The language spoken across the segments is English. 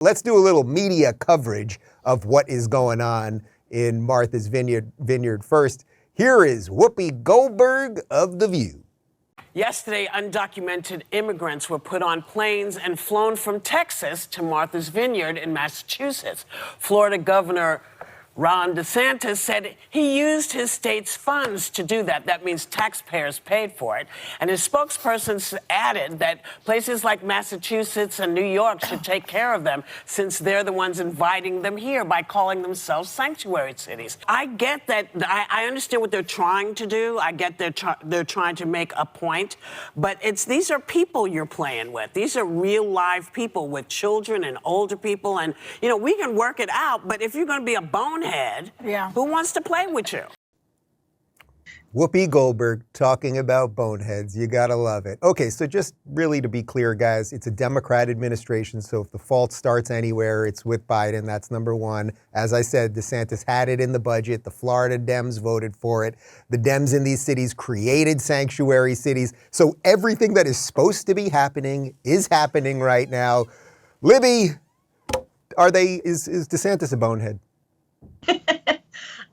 Let's do a little media coverage of what is going on in Martha's Vineyard first. Here is Whoopi Goldberg of The View. Yesterday, undocumented immigrants were put on planes and flown from Texas to Martha's Vineyard in Massachusetts. Florida Governor Ron DeSantis said he used his state's funds to do that. That means taxpayers paid for it. And his spokesperson added that places like Massachusetts and New York should take care of them since they're the ones inviting them here by calling themselves sanctuary cities. I get that. I understand what they're trying to do. I get they're trying to make a point. But these are people you're playing with. These are real live people with children and older people. And, we can work it out. But if you're going to be a bonehead, who wants to play with you? Whoopi Goldberg talking about boneheads. You gotta love it. Okay, so just really to be clear, guys, it's a Democrat administration, so if the fault starts anywhere, it's with Biden. That's number one. As I said, DeSantis had it in the budget. The Florida Dems voted for it. The Dems in these cities created sanctuary cities. So everything that is supposed to be happening is happening right now. Libby, is DeSantis a bonehead?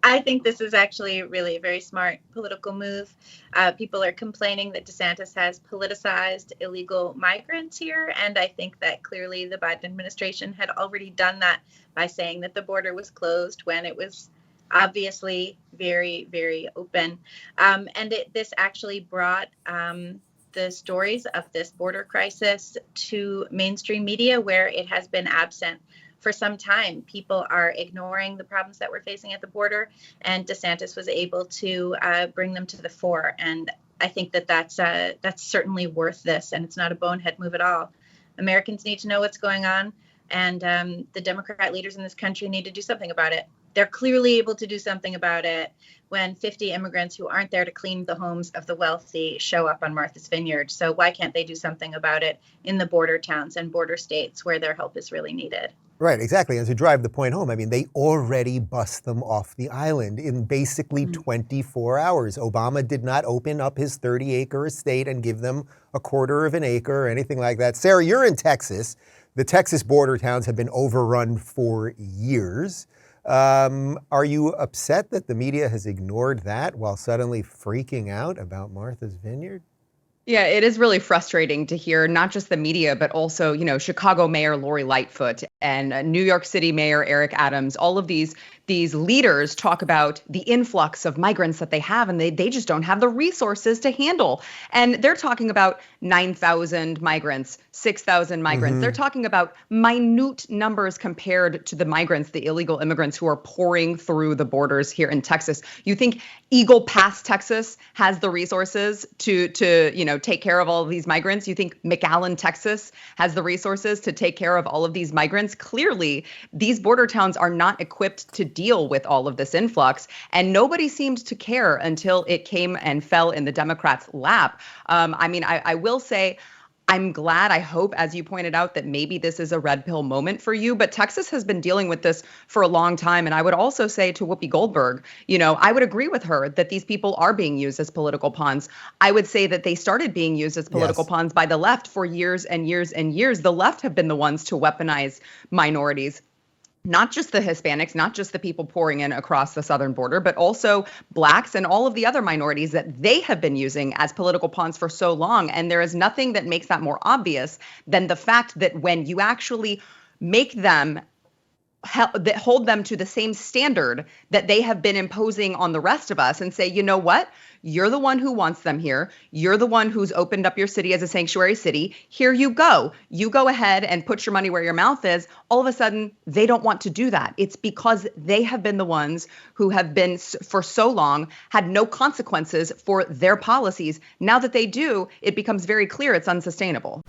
I think this is actually really a very smart political move. People are complaining that DeSantis has politicized illegal migrants here, and I think that clearly the Biden administration had already done that by saying that the border was closed when it was obviously very, very open. This actually brought the stories of this border crisis to mainstream media, where it has been absent for some time. People are ignoring the problems that we're facing at the border, and DeSantis was able to bring them to the fore. And I think that that's certainly worth this, and it's not a bonehead move at all. Americans need to know what's going on, and the Democrat leaders in this country need to do something about it. They're clearly able to do something about it when 50 immigrants who aren't there to clean the homes of the wealthy show up on Martha's Vineyard. So why can't they do something about it in the border towns and border states where their help is really needed? Right, exactly. And to drive the point home, I mean, they already bust them off the island in basically 24 hours. Obama did not open up his 30-acre estate and give them a quarter of an acre or anything like that. Sarah, you're in Texas. The Texas border towns have been overrun for years. Are you upset that the media has ignored that while suddenly freaking out about Martha's Vineyard? Yeah, it is really frustrating to hear not just the media, but also, Chicago Mayor Lori Lightfoot and New York City Mayor Eric Adams, all of these leaders talk about the influx of migrants that they have, and they just don't have the resources to handle. And they're talking about 9,000 migrants, 6,000 migrants. Mm-hmm. They're talking about minute numbers compared to the migrants, the illegal immigrants who are pouring through the borders here in Texas. You think Eagle Pass, Texas has the resources to take care of all of these migrants? You think McAllen, Texas has the resources to take care of all of these migrants? Clearly, these border towns are not equipped to deal with all of this influx, and nobody seemed to care until it came and fell in the Democrats' lap. I will say, I'm glad, I hope, as you pointed out, that maybe this is a red pill moment for you, but Texas has been dealing with this for a long time. And I would also say to Whoopi Goldberg, I would agree with her that these people are being used as political pawns. I would say that they started being used as political pawns by the left for years and years and years. The left have been the ones to weaponize minorities. Not just the Hispanics, not just the people pouring in across the southern border, but also blacks and all of the other minorities that they have been using as political pawns for so long. And there is nothing that makes that more obvious than the fact that when you actually make them that hold them to the same standard that they have been imposing on the rest of us and say, you know what? You're the one who wants them here. You're the one who's opened up your city as a sanctuary city. Here you go. You go ahead and put your money where your mouth is. All of a sudden, they don't want to do that. It's because they have been the ones who have been for so long had no consequences for their policies. Now that they do, it becomes very clear it's unsustainable.